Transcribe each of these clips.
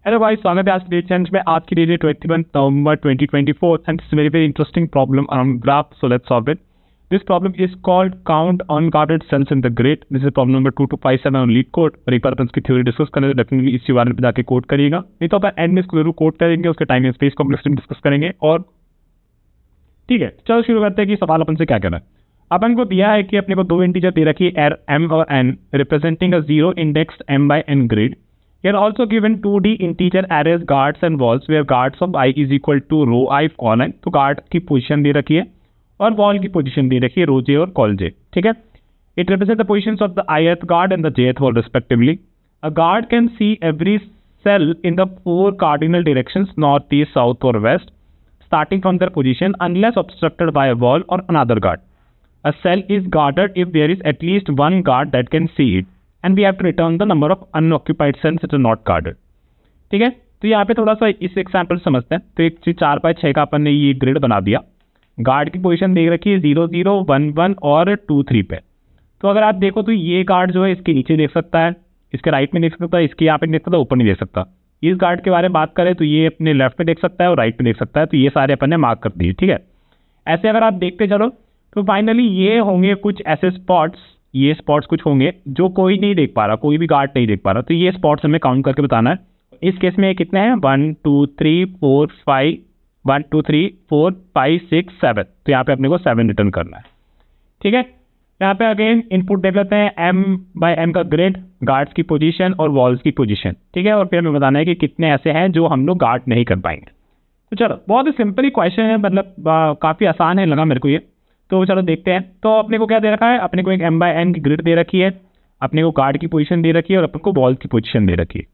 Hello guys, स्वागत है आज के चैलेंज में। आज की डेट है 21 नवंबर 2024 and it's a very interesting problem around graph, so let's solve it. This problem is called count unguarded cells in the grid. This is problem number 2257 on lead code। और एक बार अपन इसकी theory discuss करें तो definitely इसी बारे में जाके code करिएगा, नहीं तो अपन एंड में इसको जरूर कोड करेंगे, उसके time and space complexity discuss करेंगे। और ठीक है, चलो शुरू करते हैं कि सवाल अपन से क्या करना है। अपन को दिया है कि अपने को दो इंटीजर दे रखी है m और n representing a zero index m by n grid. Here also given 2D integer arrays guards and walls where guards of I is equal to row I colon, तो guard की position दे रखी है और wall की position दे रखी है रो j और call j। ठीक है, it represents the positions of the ith guard and the jth wall respectively. A guard can see every cell in the four cardinal directions north, east, south or west starting from their position unless obstructed by a wall or another guard. A cell is guarded if there is at least one guard that can see it. And we have to return the number of unoccupied cells that are not guarded. ठीक है, तो यहाँ पे थोड़ा सा इस example समझते हैं। तो एक 4x6 का अपन ने ये ग्रिड बना दिया। गार्ड की पोजीशन देख रखी है 0 0 1 1 और 2 3 पे। तो अगर आप देखो तो ये गार्ड जो है इसके नीचे देख सकता है, इसके राइट में देख सकता है, इसके यहाँ पे देख सकता है, ऊपर नहीं देख सकता। इस गार्ड के बारे में बात करें तो ये अपने लेफ्ट में देख सकता है और राइट में देख सकता है। तो ये सारे अपन ने मार्क कर दिए। ठीक है, ऐसे अगर आप देखते चलो तो फाइनली ये होंगे कुछ ऐसे स्पॉट्स, ये स्पॉट्स कुछ होंगे जो कोई नहीं देख पा रहा, कोई भी गार्ड नहीं देख पा रहा। तो ये स्पॉट्स हमें काउंट करके बताना है। इस केस में कितने हैं 1 2 3 4 5 1 2 3 4 5 6 7। तो यहाँ पे अपने को 7 रिटर्न करना है। ठीक है, यहाँ पे अगेन इनपुट देख लेते हैं m by n का ग्रिड, गार्ड्स की पोजीशन और वॉल्स की पोजीशन। ठीक है, और फिर हमें बताना है कि कितने ऐसे हैं जो हम लोग गार्ड नहीं कर पाएंगे। तो चलो, बहुत ही सिंपल ही क्वेश्चन है, मतलब काफ़ी आसान है लगा मेरे को ये। तो चलो देखते हैं। तो अपने को क्या दे रखा है, अपने को एक m by n की ग्रिड दे रखी है, अपने को गार्ड की पोजीशन दे रखी है और अपन को वॉल की पोजीशन दे रखी है।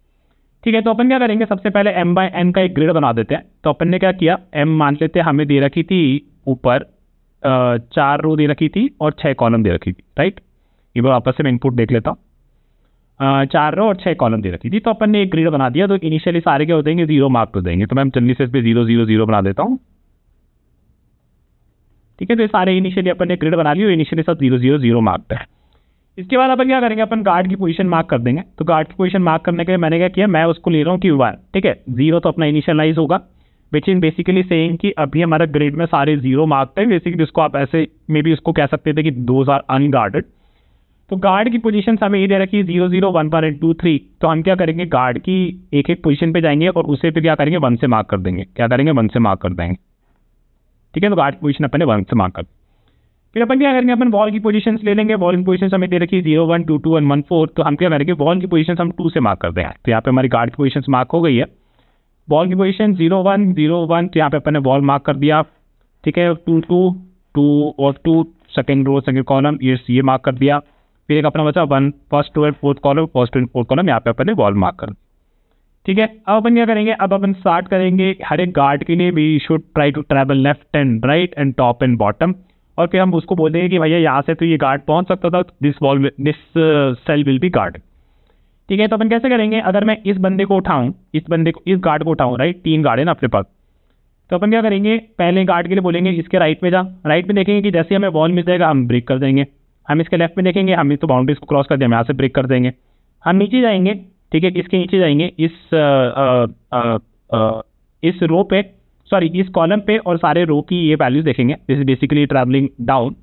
ठीक है, तो अपन क्या करेंगे, सबसे पहले m by n का एक ग्रिड बना देते हैं। तो अपन ने क्या किया, m मान लेते हैं हमें दे रखी थी ऊपर 4 रो दे रखी थी और 6 कॉलम दे रखी थी। राइट, ये बार वापस से मैं इनपुट देख लेता हूँ। 4 रो और 6 कॉलम दे रखी थी। तो अपन ने एक ग्रिड बना दिया। तो इनिशियली सारे क्या हो देंगे, 0 मार्क कर देंगे। तो मैं जल्दी से इस पर 0 0 0 बना देता हूँ। ठीक है, तो ये सारे इनिशियली अपन ने ग्रिड बना ली और इनिशियली सब 0 0 0 मार्क्ड है। इसके बाद अपन क्या करेंगे, अपन गार्ड की पोजीशन मार्क कर देंगे। तो गार्ड की पोजीशन मार्क करने के लिए मैंने क्या किया, मैं उसको ले रहा हूँ Q1। ठीक है, 0 तो अपना इनिशियलाइज होगा, विच इज बेसिकली सेइंग कि अभी हमारा ग्रिड में सारे 0 मार्क्ड है। बेसिकली उसको आप ऐसे मे बी उसको कह सकते थे कि दोज आर अनगार्डेड। तो गार्ड की पोजीशन हमें ये दे रखी है 0 0 1 1 2 3। तो हम क्या करेंगे, गार्ड की एक एक पोजीशन पे जाएंगे और उसे फिर क्या करेंगे, 1 से मार्क कर देंगे। क्या करेंगे, 1 से मार्क कर देंगे। ठीक है, तो गार्ड की पोजीशन अपन ने 1 से मार्क कर। फिर अपन क्या करेंगे, अपन वॉल की पोजीशंस ले लेंगे। वॉल की पोजीशंस हमें दे रखी है 0 1 2 2 और 1 4। तो हम क्या करेंगे, वॉल की पोजीशंस हम 2 से मार्क कर देंगे। तो यहाँ पे हमारी गार्ड की पोजीशंस मार्क हो गई है। वॉल की पोजीशन 0 1 0 1, तो यहाँ पे अपन ने वॉल मार्क कर दिया। ठीक है, 2 2 2 और 2 सेकेंड रो सेकेंड कॉलम ये मार्क कर दिया। फिर एक अपना बचा 1 first two and fourth column, first two and fourth column, यहाँ पे अपन ने वॉल मार्क कर। ठीक है, अब अपन क्या करेंगे, अब अपन स्टार्ट करेंगे हर एक गार्ड के लिए we should try to travel left and right and top and bottom. और फिर हम उसको बोल देंगे कि भैया यहाँ से तो ये गार्ड पहुंच सकता था, this cell will be guard. ठीक है, तो अपन कैसे करेंगे, अगर मैं इस बंदे को उठाऊं, इस गार्ड को उठाऊं, राइट, 3 गार्ड है ना अपने पास। तो अपन क्या करेंगे, पहले गार्ड के लिए बोलेंगे इसके राइट में जा। राइट में देखेंगे कि जैसे हमें वॉल मिल जाएगा हम ब्रेक कर देंगे। हम इसके लेफ्ट में देखेंगे, हम तो बाउंड्रीज को क्रॉस कर दिया, हम यहाँ से ब्रेक कर देंगे। हम नीचे जाएंगे, ठीक है, इसके नीचे जाएंगे इस रो पे, सॉरी इस कॉलम पे, और सारे रो की ये वैल्यूज देखेंगे। This is basically travelling down.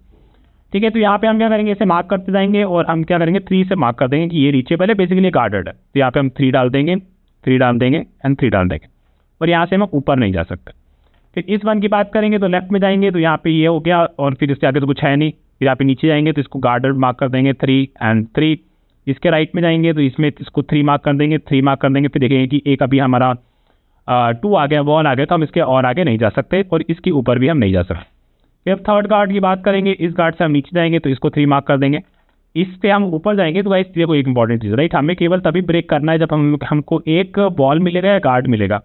ठीक है, तो यहाँ पे हम क्या करेंगे, इसे मार्क करते जाएंगे और हम क्या करेंगे 3 से मार्क कर देंगे कि ये रीचेबल है, बेसिकली गार्डेड है। तो यहाँ पे हम 3 डाल देंगे, 3 डाल देंगे एंड 3 डाल देंगे, और यहाँ से हम ऊपर नहीं जा सकते। फिर इस 1 की बात करेंगे तो लेफ्ट में जाएंगे, तो यहाँ पे ये हो गया, और फिर इसके आगे तो कुछ है नहीं। फिर यहाँ पे नीचे जाएंगे तो इसको गार्डेड मार्क कर देंगे 3 एंड 3। इसके राइट में जाएंगे तो इसमें इसको 3 मार्क कर देंगे, 3 मार्क कर देंगे। फिर देखेंगे कि एक अभी हमारा 2 आ गया, वॉल आ गया, तो हम इसके और आगे नहीं जा सकते और इसके ऊपर भी हम नहीं जा सकते। फिर थर्ड गार्ड की बात करेंगे, इस गार्ड से हम नीचे जाएंगे तो इसको 3 मार्क कर देंगे। इस पे हम ऊपर जाएंगे तो गाइस देखो एक इंपॉर्टेंट चीज़, राइट, हमें केवल तभी ब्रेक करना है जब हमको एक वॉल मिलेगा या गार्ड मिलेगा।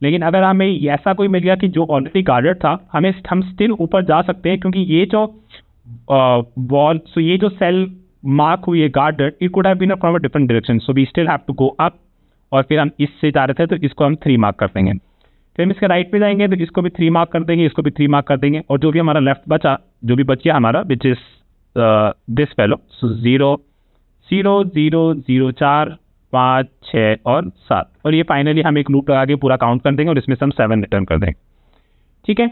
लेकिन अगर हमें ऐसा कोई मिल गया कि जो ऑलरेडी गार्डेड था, हम स्टिल ऊपर जा सकते हैं, क्योंकि ये जो वॉल, सो ये जो सेल मार्क हुई है guarded, it could have been from a different direction, so we still have to go up. और फिर हम इससे जा रहे थे तो इसको हम 3 मार्क कर देंगे। फिर हम इसके राइट पे जाएंगे तो इसको भी 3 मार्क कर देंगे, इसको भी 3 मार्क कर देंगे, और जो भी हमारा लेफ्ट बचा, जो भी बच गया हमारा, विच इज दिस फेलो, सो 0 0 0 0 4 5, 6 और 7, और ये फाइनली हम एक लूप लगा के पूरा काउंट कर देंगे और इसमें से हम 7 रिटर्न कर देंगे, ठीक है।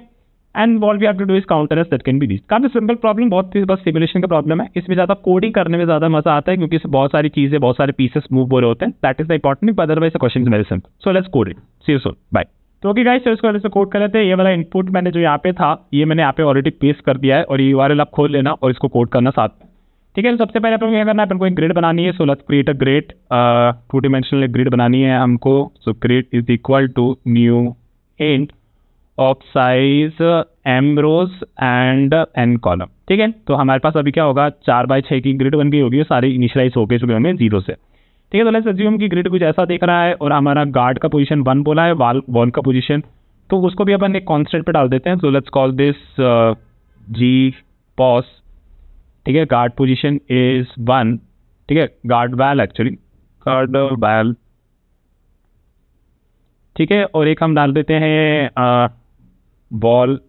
And what we have to do is counter that can be reached. काफी सिंपल प्रॉब्लम, बहुत बस सिमुलेशन का प्रॉब्लम है, इसमें ज़्यादा कोडिंग करने में ज़्यादा मजा आता है क्योंकि इसमें बहुत सारी चीज़ें, बहुत सारे पीसेस मूव हो रहे होते हैं, that is the important, otherwise the question is very simple. So let's code it, see you soon, bye. तो ओके गाइस, इसको इसमें कोड कर लेते हैं। ये वाला इनपुट मैंने जो यहाँ पे था, ये मैंने यहाँ पे ऑलरेडी पेस्ट कर दिया है, और ये URL आप खोल लेना और इसको कोड करना साथ में, ठीक है। सबसे पहले अपन को क्या करना है, अपन को एक ग्रिड बनानी है। So let's create a grid, 2 dimensional grid बनानी है हमको। So grid is equal to new int of size m rows and n column, ठीक है। तो हमारे पास अभी क्या होगा, 4x6 की ग्रिड बन गई होगी, सारे इनिशियलाइज हो गए चुके होंगे 0 से, ठीक है। तो लेट्स अज्यूम की ग्रिड कुछ ऐसा दिख रहा है और हमारा गार्ड का पोजीशन 1 बोला है, वॉल का पोजीशन, तो उसको भी अपन एक कांस्टेंट पे डाल देते हैं। So let's call this G pos, ठीक है। गार्ड पोजीशन इज 1, ठीक है, guard val actually, guard val, ठीक है। और एक हम डाल देते हैं ball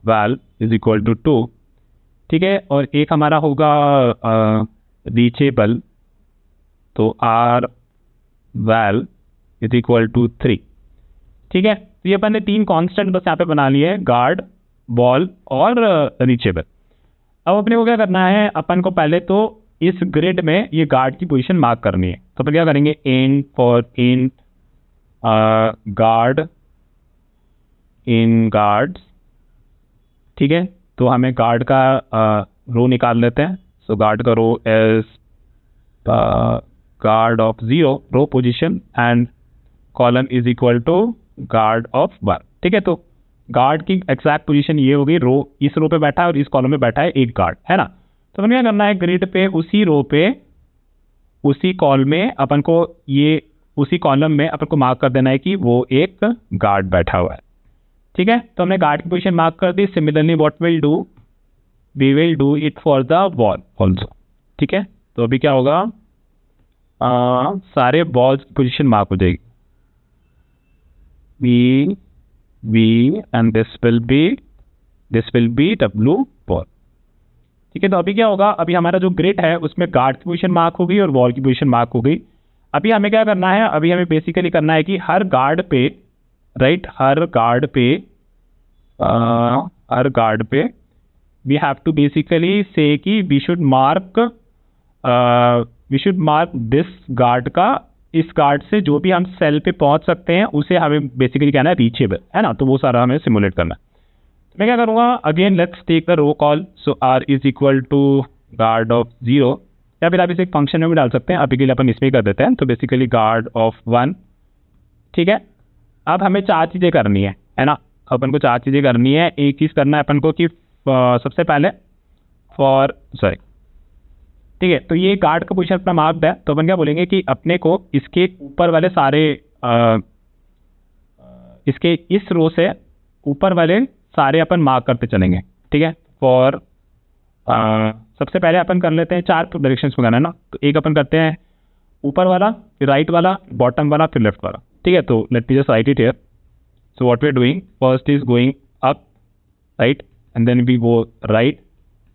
val is equal to 2, ठीक है। और एक हमारा होगा रीचेबल, तो R val is equal to 3, ठीक है। तो ये अपन ने 3 कांस्टेंट बस यहाँ पे बना लिए हैं, गार्ड, बॉल और रीचेबल। अब अपने को क्या करना है, अपन को पहले तो इस ग्रिड में ये गार्ड की पोजीशन मार्क करनी है। तो अपन क्या करेंगे, int for int guard in guards, ठीक है। तो हमें गार्ड का रो निकाल लेते हैं। सो गार्ड का row is guard of 0 row position and column is equal to guard of 1, ठीक है। तो गार्ड की एग्जैक्ट पोजीशन ये होगी, रो इस रो पे बैठा है और इस कॉलम में बैठा है एक गार्ड, है ना। तो हमें क्या करना है, ग्रिड पे उसी रो पे उसी कॉल में अपन को ये उसी कॉलम में अपन को मार्क कर देना है कि वो एक गार्ड बैठा हुआ है, ठीक है। तो हमने गार्ड की पोजीशन मार्क कर दी। Similarly what will do, we will do it for the wall also, ठीक है। तो अभी क्या होगा, सारे बॉल्स की पोजीशन मार्क हो जाएगी, we and this will be W ball, ठीक है। तो अभी क्या होगा, अभी हमारा जो ग्रिड है उसमें गार्ड की पोजीशन मार्क हो गई और वॉल की पोजीशन मार्क हो गई। अभी हमें क्या करना है, अभी हमें बेसिकली करना है कि हर गार्ड पे, राइट, हर गार्ड पे वी हैव टू बेसिकली से कि we should mark this guard का, इस गार्ड से जो भी हम सेल पे पहुंच सकते हैं उसे हमें बेसिकली कहना है रीचेबल, है ना। तो वो सारा हमें सिमुलेट करना है। मैं क्या करूँगा, again let's take the row call. So r is equal to guard of 0, या फिर आप इसे एक फंक्शन में भी डाल सकते हैं, अभी के लिए अपन इसमें ही कर देते हैं। तो बेसिकली गार्ड ऑफ 1, ठीक है। अब हमें 4 चीज़ें करनी है ना। अपन को 4 चीज़ें करनी है। एक चीज़ करना है अपन को कि सबसे पहले ठीक है। तो ये गार्ड का पोजीशन अपना मार्क्ड है, तो अपन क्या बोलेंगे कि अपने को इसके ऊपर वाले सारे इसके इस रो से ऊपर वाले सारे अपन मार्क करते चलेंगे, ठीक है। फॉर सबसे पहले अपन कर लेते हैं 4 डायरेक्शंस में करना है ना। तो एक अपन करते हैं ऊपर वाला, फिर राइट वाला, बॉटम वाला, फिर लेफ्ट वाला, ठीक है। तो let me just write it here. So what we are doing, first is going up, right, and then we go right,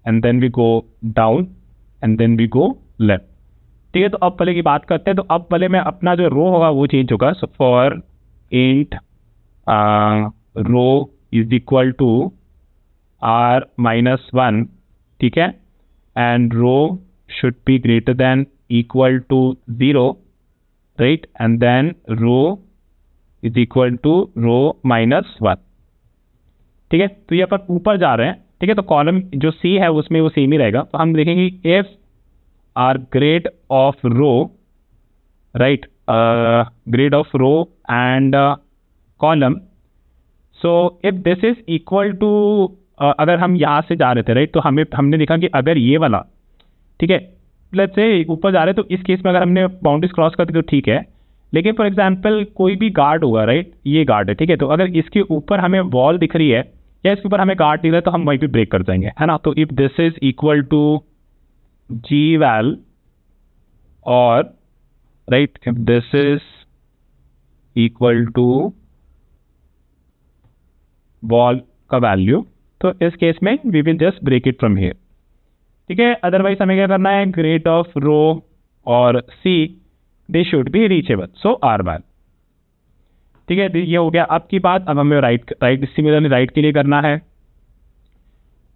and then we go down, and then we go left, ठीक है। तो up वाले की बात करते हैं। तो up वाले में अपना जो रो होगा वो चेंज होगा। So for int row is equal to r-1, ठीक है, and row should be greater than equal to 0, right, and then row is equal to row, ठीक है। तो ये अपन ऊपर जा रहे हैं, ठीक है। तो कॉलम जो C है उसमें वो सेम ही रहेगा। तो हम देखेंगे if R grid of row, right, grid of row and column, so if this is equal to, अगर हम यहाँ से जा रहे थे, राइट, तो हमने देखा कि अगर ये वाला, ठीक है, लेट्स से ऊपर जा रहे हैं, तो इस केस में अगर हमने बाउंड्रीज क्रॉस कर दी तो ठीक है। लेकिन फॉर एग्जांपल कोई भी गार्ड होगा, राइट, ये गार्ड है, ठीक है। तो अगर इसके ऊपर हमें वॉल दिख रही है या इसके ऊपर हमें गार्ड दिख रहा है तो हम वहीं पे ब्रेक कर जाएंगे, है ना। तो if this is equal to G val, और right, if this is equal to wall का वैल्यू, तो इस केस में we will just break it from here, ठीक है। अदरवाइज हमें क्या करना है, ग्रेड ऑफ रो और c they should be reachable, so R bar. ठीक है, ये हो गया अब की बात। अब हमें राइट सिमिलरली राइट के लिए करना है।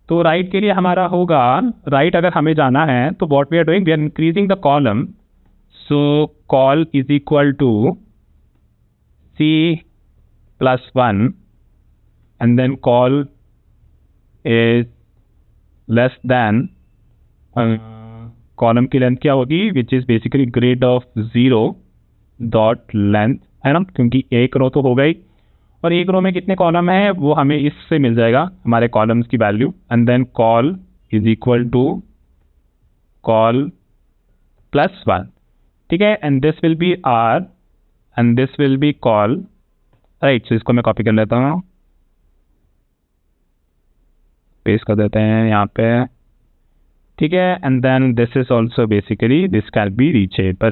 तो राइट के लिए हमारा होगा, राइट अगर हमें जाना है तो what we are doing, we are increasing the column. So call is equal to c plus 1 and then call is less than column की लेंथ क्या होगी, which is basically grid of 0 dot length, है ना, क्योंकि एक रो तो हो गई और एक रो में कितने कॉलम है वो हमें इससे मिल जाएगा हमारे कॉलम्स की value. And then col is equal to col plus 1। ठीक है, and this will be R and this will be col, right. So इसको मैं कॉपी कर लेता हूँ, पेस्ट कर देते हैं यहाँ पे। ठीक है, and then this is also basically this can be reachable.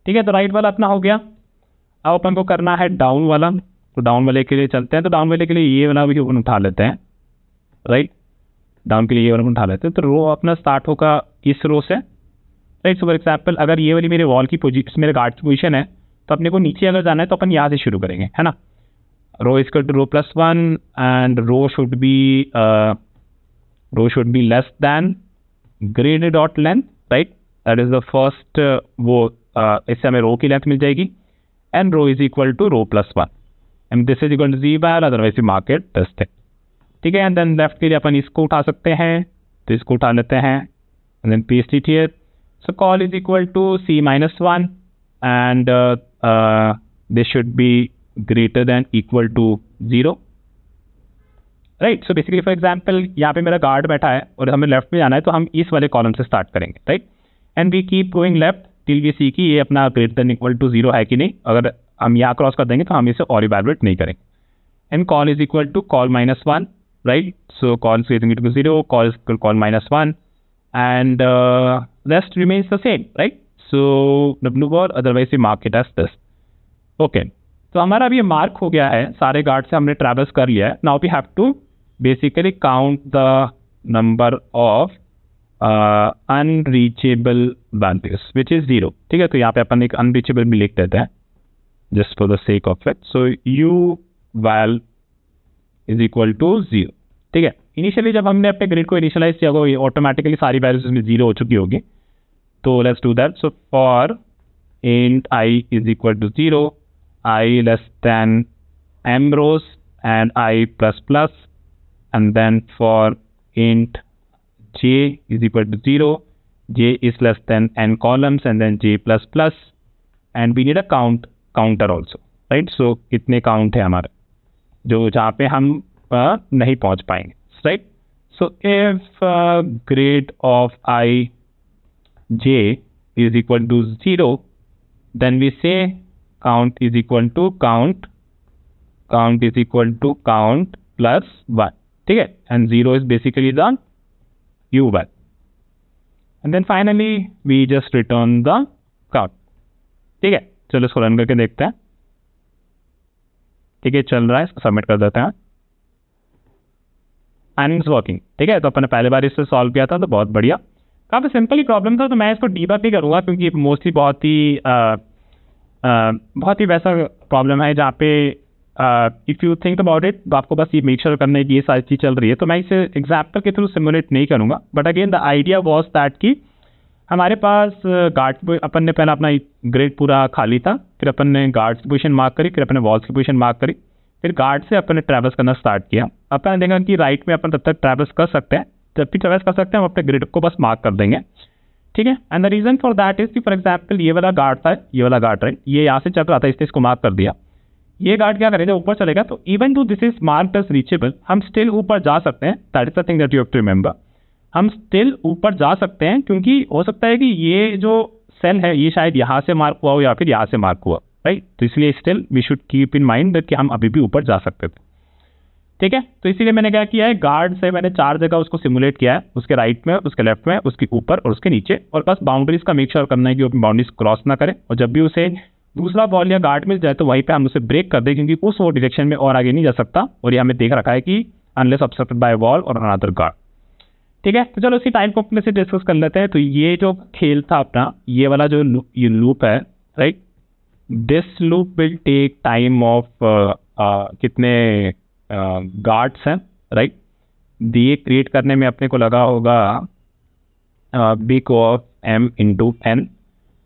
ठीक है, तो राइट वाला अपना हो गया। अब अपन को करना है डाउन वाला। तो डाउन वाले के लिए चलते हैं। तो डाउन वाले के लिए ये वाला भी अपन उठा लेते हैं, राइट। डाउन के लिए ये वाला उठा लेते हैं। तो रो अपना स्टार्ट होगा इस रो से, राइट। सो फॉर एग्जाम्पल अगर ये वाली मेरे वॉल की पोजीशन, मेरे गार्ड की पोजीशन है, तो अपने को नीचे अगर जाना है तो अपन यहाँ से शुरू करेंगे, है ना। Row equal to row plus 1 and row should be less than grid dot length, right. That is the first, वो इससे हमें रो की लेंथ मिल जाएगी। And row is equal to row plus 1 and this is equal to G bar, otherwise we mark it this thing. ठीक है, and then left के लिए अपन इसको उठा सकते हैं, तो इसको उठा लेते हैं and then paste it here. So call is equal to c minus 1 and this should be greater than equal to 0, right. So basically for example यहाँ पे मेरा गार्ड बैठा है और हमें लेफ्ट में जाना है, तो हम इस वाले कॉलम से स्टार्ट करेंगे, right. And we keep going left till we see कि ये अपना ग्रेटर देन इक्वल टू 0 है कि नहीं। अगर हम यहाँ क्रॉस कर देंगे तो हम इसे और इवैल्यूएट नहीं करेंगे। And call is equal to call minus 1, right. So call is equal to 0, call is call minus 1 and rest remains the same, right? So w bar, otherwise we mark it as this. Okay, तो हमारा अभी ये mark हो गया है, सारे guard से हमने ट्रैवर्स कर लिया है। Now we have to basically count the number of unreachable values which is 0। ठीक है, तो यहाँ पे अपन एक अनरीचेबल भी लिख देते हैं just for the sake of it. So u val is equal to 0। ठीक है, इनिशियली जब हमने अपने ग्रिड को इनिशियलाइज किया होगा, ये ऑटोमेटिकली सारी वैल्यूज इसमें 0 हो चुकी होगी। तो let's do that. So for int I is equal to 0, I less than m rows and I plus plus, and then for int j is equal to 0, j is less than n columns and then j plus plus, and we need a counter also, right. So कितने count है हमारे जो जहाँ पे हम नहीं पहुँच पाएंगे, right. So if grade of I j is equal to 0, then we say count is equal to count is equal to count plus 1, ठीक है। and 0 is basically the u val, and then finally we just return the count। ठीक है, चलो इसको run करके देखते हैं। ठीक है, चल रहा है, इसको सबमिट कर देते हैं एंड इट्स वर्किंग। ठीक है, तो अपन ने पहले बार इससे सॉल्व किया था, तो बहुत बढ़िया, काफ़ी सिंपल ही प्रॉब्लम था। तो मैं इसको डीबग नहीं करूँगा क्योंकि मोस्टली बहुत ही वैसा प्रॉब्लम है जहाँ पे if you think about it, तो आपको बस ये मेक श्योर करना है कि ये सारी चीज़ चल रही है। तो मैं इसे एग्जाम्पल के थ्रू सिमुलेट नहीं करूँगा, but again the idea was that कि हमारे पास गार्ड, अपन ने पहला अपना ग्रिड पूरा खाली था, फिर अपन ने गार्ड्स की पोजीशन मार्क करी, फिर अपने वॉल्स की पोजीशन मार्क करी, फिर गार्ड से अपन ने ट्रैवर्स करना स्टार्ट किया। अपन ने देखा कि राइट में अपन तब तक ट्रैवर्स कर सकते हैं, जब भी ट्रैवर्स कर सकते हैं हम अपने ग्रिड को बस मार्क कर देंगे। ठीक है, and the reason for that is कि फॉर एग्जाम्पल ये वाला गार्ड था, ये वाला गार्ड, राइट, ये यहाँ से चल रहा था, इसने इसको मार्क कर दिया। ये गार्ड क्या करेगा, ऊपर चलेगा, तो even though this is marked as reachable, हम स्टिल ऊपर जा सकते हैं। That is the thing that you have to remember, हम स्टिल ऊपर जा सकते हैं, क्योंकि हो सकता है कि ये जो सेल है ये शायद यहाँ से मार्क हुआ हो या फिर यहाँ से मार्क हुआ, राइट। तो इसलिए still we should keep in mind that कि हम अभी भी ऊपर जा सकते थे। ठीक है, तो इसीलिए मैंने क्या किया है, गार्ड से मैंने 4 जगह उसको सिमुलेट किया है, उसके राइट में, उसके लेफ्ट में, उसके ऊपर और उसके नीचे, और बस बाउंड्रीज का मेक श्योर करना है कि वो अपनी बाउंड्रीज क्रॉस ना करे, और जब भी उसे दूसरा बॉल या गार्ड मिल जाए तो वहीं पे हम उसे ब्रेक कर दें, क्योंकि उस वो डायरेक्शन में और आगे नहीं जा सकता, और ये हमें देख रखा है कि अनलेस ऑब्स्ट्रक्टेड बाय वॉल और अनदर गार्ड। ठीक है, तो चलो इसी टाइम को अपने से डिस्कस कर लेते हैं। तो ये जो खेल था अपना, ये वाला जो ये लूप है, right. This loop will take time of कितने गार्ड्स हैं, राइट. ये क्रिएट करने में अपने को लगा होगा big of m into n.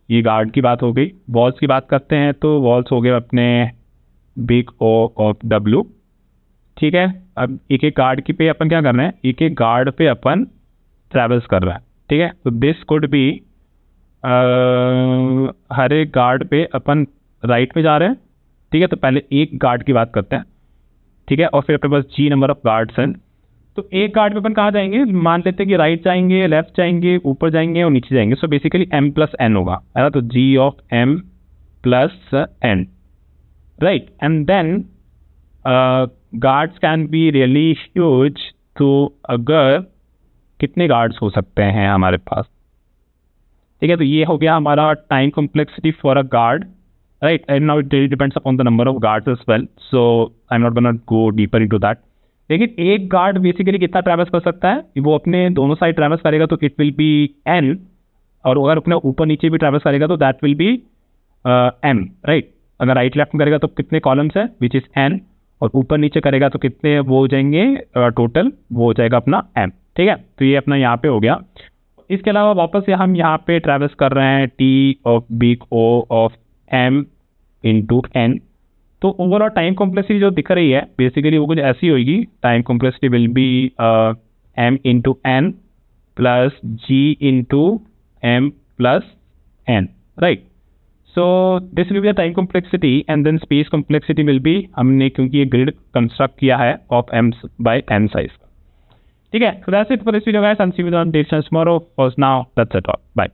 ये गार्ड की बात हो गई. वॉल्स की बात करते हैं तो वॉल्स हो गए अपने बिग O ऑफ W. ठीक है. अब एक एक गार्ड की पे अपन क्या कर रहे हैं, एक एक गार्ड पे अपन ट्रेवल्स कर रहे हैं. ठीक है. तो दिस कुड बी हर एक गार्ड पे अपन राइट में जा रहे हैं. ठीक है. तो पहले एक गार्ड की बात करते हैं. ठीक है. और फिर अपने पास g नंबर ऑफ गार्ड्स हैं. तो एक गार्ड पे अपन कहाँ जाएंगे, मान लेते हैं कि राइट जाएंगे, लेफ्ट जाएंगे, ऊपर जाएंगे और नीचे जाएंगे. So basically m plus n होगा, है ना. तो g of m plus n, right. And then guards can be really huge. तो अगर कितने गार्ड्स हो सकते हैं हमारे पास. ठीक है. तो ये हो गया हमारा time complexity for a guard, right. And now it depends upon the number of guards as well. So I am not gonna go deeper into that. लेकिन एक गार्ड बेसिकली कितना ट्रैवल्स कर सकता है, वो अपने दोनों साइड ट्रैवल्स करेगा तो इट विल बी n. और अगर अपने ऊपर नीचे भी ट्रैवल्स करेगा तो that will be m, right. अगर राइट लेफ्ट में करेगा तो कितने कॉलम्स है, विच इज n. और ऊपर नीचे करेगा तो कितने वो हो जाएंगे टोटल, वो हो जाएगा अपना m. ठीक है. तो ये अपना यहाँ पे हो गया. इसके अलावा वापस से हम यहाँ पे ट्रैवल्स कर रहे हैं t of big O of m into n. तो ओवरऑल टाइम कॉम्प्लेक्सिटी जो दिख रही है बेसिकली वो कुछ ऐसी होगी. Time complexity will be m into n plus g into m plus n, right. So this will be the time complexity. And then space complexity will be, हमने क्योंकि ये ग्रिड कंस्ट्रक्ट किया है of m by n size का. ठीक है. So that's it for this video guys, and see you on next tomorrow. For now that's it all. Bye.